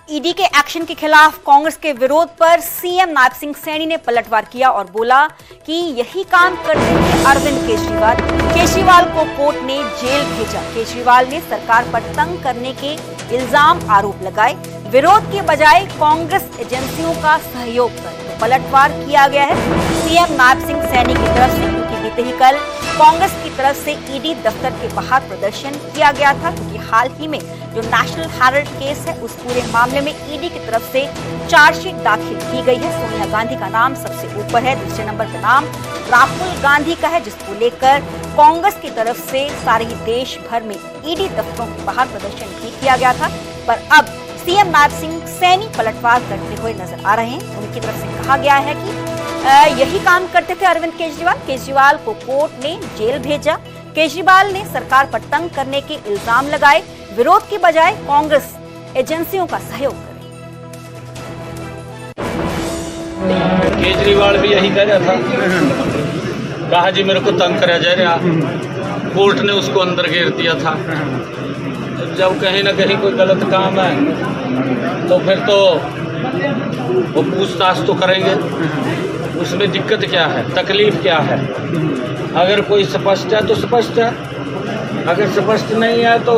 ED के action के खिलाफ कांग्रेस के विरोध पर सीएम नायब सिंह सैनी ने पलटवार किया और बोला कि यही काम करते थे अरविंद केजरीवाल। केजरीवाल को कोर्ट ने जेल भेजा। केजरीवाल ने सरकार पर तंग करने के इल्जाम आरोप लगाए। विरोध के बजाय कांग्रेस एजेंसियों का सहयोग कर पलटवार किया गया है सीएम नायब सिंह सैनी की तरफ से, क्योंकि बीते ही कल कांग्रेस की तरफ से ईडी दफ्तर के बाहर प्रदर्शन किया गया था, क्योंकि हाल ही में जो नेशनल हेराल्ड केस है उस पूरे मामले में ईडी की तरफ से चार्जशीट दाखिल की गई है। सोनिया गांधी का नाम सबसे ऊपर है, दूसरे नंबर पर नाम राहुल गांधी का है, जिसको लेकर कांग्रेस की तरफ से सारे ही देश भर में ईडी दफ्तरों के बाहर प्रदर्शन भी किया गया था। पर अब सीएम नायब सिंह सैनी पलटवार करते हुए नजर आ रहे हैं। उनकी तरफ से कहा गया है कि यही काम करते थे अरविंद केजरीवाल। केजरीवाल को कोर्ट ने जेल भेजा। केजरीवाल ने सरकार पर तंग करने के इल्जाम लगाए। विरोध की बजाय कांग्रेस एजेंसियों का सहयोग करे। केजरीवाल भी यही कह रहा था, कहा जी मेरे को तंग करा जा रहा, कोर्ट ने उसको अंदर घेर दिया था। जब कहीं ना कहीं कोई गलत काम है तो फिर तो वो पूछताछ तो करेंगे। उसमें दिक्कत क्या है, तकलीफ क्या है? अगर कोई स्पष्ट है तो स्पष्ट है, अगर स्पष्ट नहीं है तो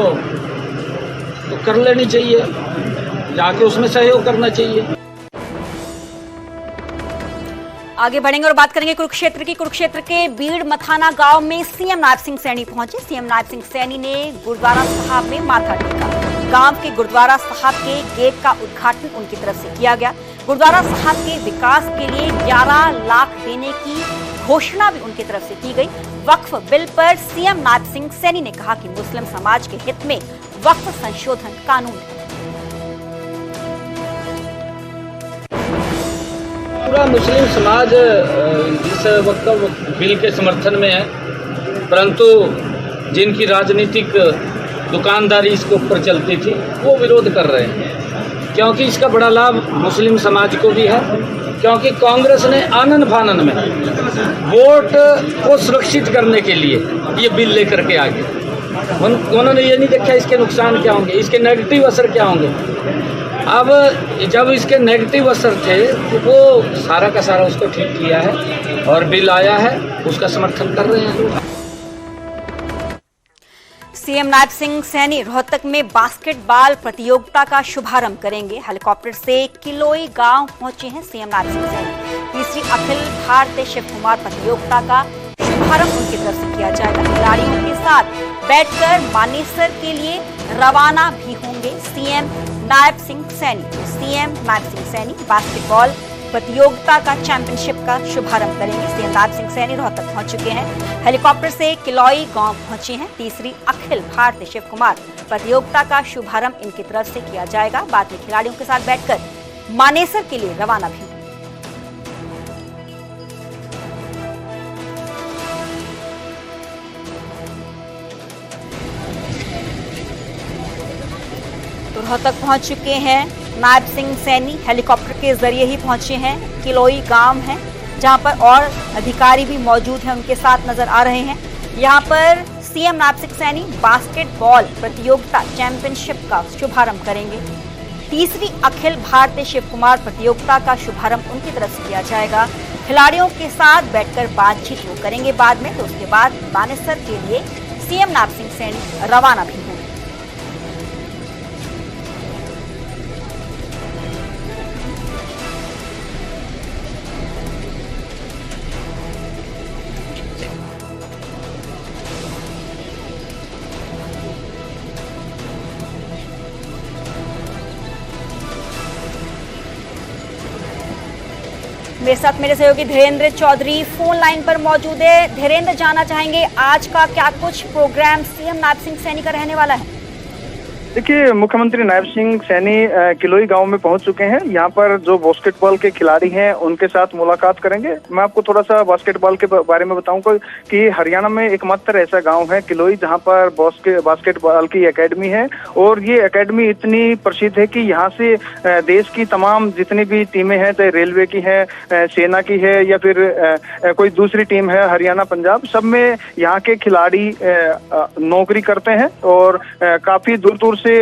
कर लेनी चाहिए, जाके उसमें सहयोग करना चाहिए। आगे बढ़ेंगे और बात करेंगे कुरुक्षेत्र की। कुरुक्षेत्र के बीड़ मथाना गांव में सीएम नायब सिंह सैनी पहुंचे। सीएम नायब सिंह सैनी ने गुरुद्वारा साहब में माथा टेका। गांव के गुरुद्वारा साहब के गेट का उद्घाटन उनकी तरफ से किया गया। गुरुद्वारा साहब के विकास के लिए 11 लाख देने की घोषणा भी उनकी तरफ से की गई। वक्फ बिल पर सीएम नायब सिंह सैनी ने कहा कि मुस्लिम समाज के हित में वक्फ संशोधन कानून है। पूरा मुस्लिम समाज इस वक्फ बिल के समर्थन में है, परंतु जिनकी राजनीतिक दुकानदारी इसके ऊपर चलती थी वो विरोध कर रहे हैं, क्योंकि इसका बड़ा लाभ मुस्लिम समाज को भी है। क्योंकि कांग्रेस ने आनन फानन में वोट को सुरक्षित करने के लिए ये बिल लेकर के आ गए। उन्होंने ये नहीं देखा इसके नुकसान क्या होंगे, इसके नेगेटिव असर क्या होंगे। अब जब इसके नेगेटिव असर थे तो वो सारा का सारा उसको ठीक किया है और बिल आया है, उसका समर्थन कर रहे हैं लोग। सीएम नायब सिंह सैनी रोहतक में बास्केटबॉल प्रतियोगिता का शुभारंभ करेंगे। हेलीकॉप्टर से किलोई गांव पहुंचे हैं सीएम नायब सिंह सैनी। तीसरी अखिल भारतीय शिव कुमार प्रतियोगिता का शुभारंभ उनकी तरफ से किया जाएगा। खिलाड़ियों के साथ बैठकर मानेसर के लिए रवाना भी होंगे CM Nayab Singh Saini. CM Nayab Singh Saini basketball प्रतियोगिता का चैंपियनशिप का शुभारंभ करेंगे। सीएम नायब सिंह सैनी रोहतक पहुंच चुके हैं। हेलीकॉप्टर से किलोई गांव पहुंचे हैं। तीसरी अखिल भारतीय शिव कुमार प्रतियोगिता का शुभारंभ इनकी तरफ से किया जाएगा। बाद में खिलाड़ियों के साथ बैठकर मानेसर के लिए रवाना भी। तो रोहतक पहुंच चुके हैं नायब सिंह सैनी। हेलीकॉप्टर के जरिए ही पहुंचे हैं। किलोई गांव है जहां पर और अधिकारी भी मौजूद हैं, उनके साथ नजर आ रहे हैं। यहां पर सीएम नायब सिंह सैनी बास्केटबॉल प्रतियोगिता चैंपियनशिप का शुभारंभ करेंगे। तीसरी अखिल भारतीय शिव कुमार प्रतियोगिता का शुभारंभ उनकी तरफ से किया जाएगा। खिलाड़ियों के साथ बैठकर बातचीत वो करेंगे बाद में। तो उसके बाद मानेसर के लिए सीएम नायब सिंह सैनी रवाना भी होंगे। मेरे साथ मेरे सहयोगी धीरेन्द्र चौधरी फोन लाइन पर मौजूद है। धीरेन्द्र, जानना चाहेंगे आज का क्या कुछ प्रोग्राम सीएम नायब सिंह सैनी का रहने वाला है? देखिए, मुख्यमंत्री नायब सिंह सैनी किलोई गांव में पहुंच चुके हैं। यहाँ पर जो बास्केटबॉल के खिलाड़ी हैं उनके साथ मुलाकात करेंगे। मैं आपको थोड़ा सा बास्केटबॉल के बारे में बताऊंगा कि हरियाणा में एकमात्र ऐसा गांव है किलोई जहां पर बास्केटबॉल की एकेडमी है। और ये एकेडमी इतनी प्रसिद्ध है कि यहाँ से देश की तमाम जितनी भी टीमें हैं, चाहे रेलवे की है, सेना की है या फिर कोई दूसरी टीम है, हरियाणा पंजाब, सब में यहाँ के खिलाड़ी नौकरी करते हैं और काफी दूर दूर से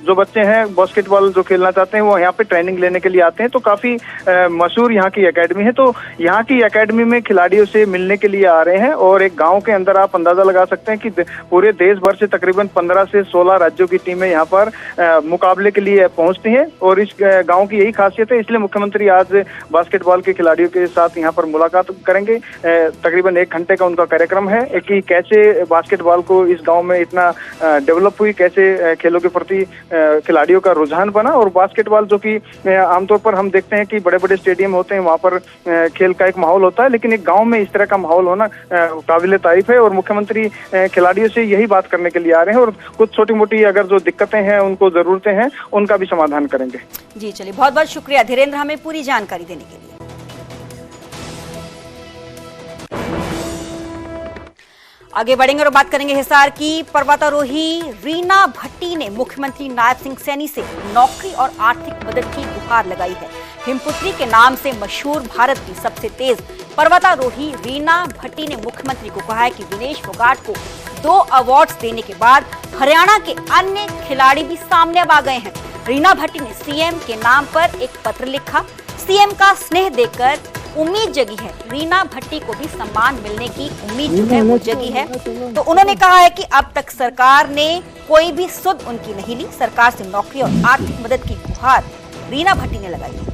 जो बच्चे हैं बास्केटबॉल जो खेलना चाहते हैं वो यहाँ पे ट्रेनिंग लेने के लिए आते हैं। तो काफी मशहूर यहाँ की एकेडमी है। तो यहाँ की एकेडमी में खिलाड़ियों से मिलने के लिए आ रहे हैं और एक गांव के अंदर आप अंदाजा लगा सकते हैं कि पूरे देश भर से तकरीबन 15 से 16 राज्यों की टीमें यहाँ पर मुकाबले के लिए पहुंचती हैं और इस गांव की यही खासियत है। इसलिए मुख्यमंत्री आज बास्केटबॉल के खिलाड़ियों के साथ यहाँ पर मुलाकात करेंगे। तकरीबन 1 घंटे का उनका कार्यक्रम है कि कैसे बास्केटबॉल को इस गांव में इतना डेवलप हुई, कैसे खेलों के प्रति खिलाड़ियों का रुझान बना। और बास्केटबॉल जो कि आमतौर पर हम देखते हैं कि बड़े बड़े स्टेडियम होते हैं, वहाँ पर खेल का एक माहौल होता है, लेकिन एक गांव में इस तरह का माहौल होना काबिल तारीफ है। और मुख्यमंत्री खिलाड़ियों से यही बात करने के लिए आ रहे हैं और कुछ छोटी मोटी अगर जो दिक्कतें हैं, उनको जरूरतें हैं, उनका भी समाधान करेंगे। जी चलिए, बहुत बहुत शुक्रिया धीरेन्द्र हमें पूरी जानकारी देने के लिए। आगे बढ़ेंगे और बात करेंगे हिसार की। पर्वतारोही रीना भट्टी ने मुख्यमंत्री नायब सिंह सैनी से नौकरी और आर्थिक मदद की गुहार लगाई है। हिमपुत्री के नाम से मशहूर भारत की सबसे तेज पर्वतारोही रीना भट्टी ने मुख्यमंत्री को कहा है कि विनेश फोगाट को 2 अवार्ड्स देने के बाद हरियाणा के अन्य खिलाड़ी भी सामने अब आ गए हैं। रीना भट्टी ने सीएम के नाम पर एक पत्र लिखा, सीएम का स्नेह देकर उम्मीद जगी है। रीना भट्टी को भी सम्मान मिलने की उम्मीद जो है वो जगी है। तो उन्होंने कहा है कि अब तक सरकार ने कोई भी सुध उनकी नहीं ली। सरकार से नौकरी और आर्थिक मदद की गुहार रीना भट्टी ने लगाई।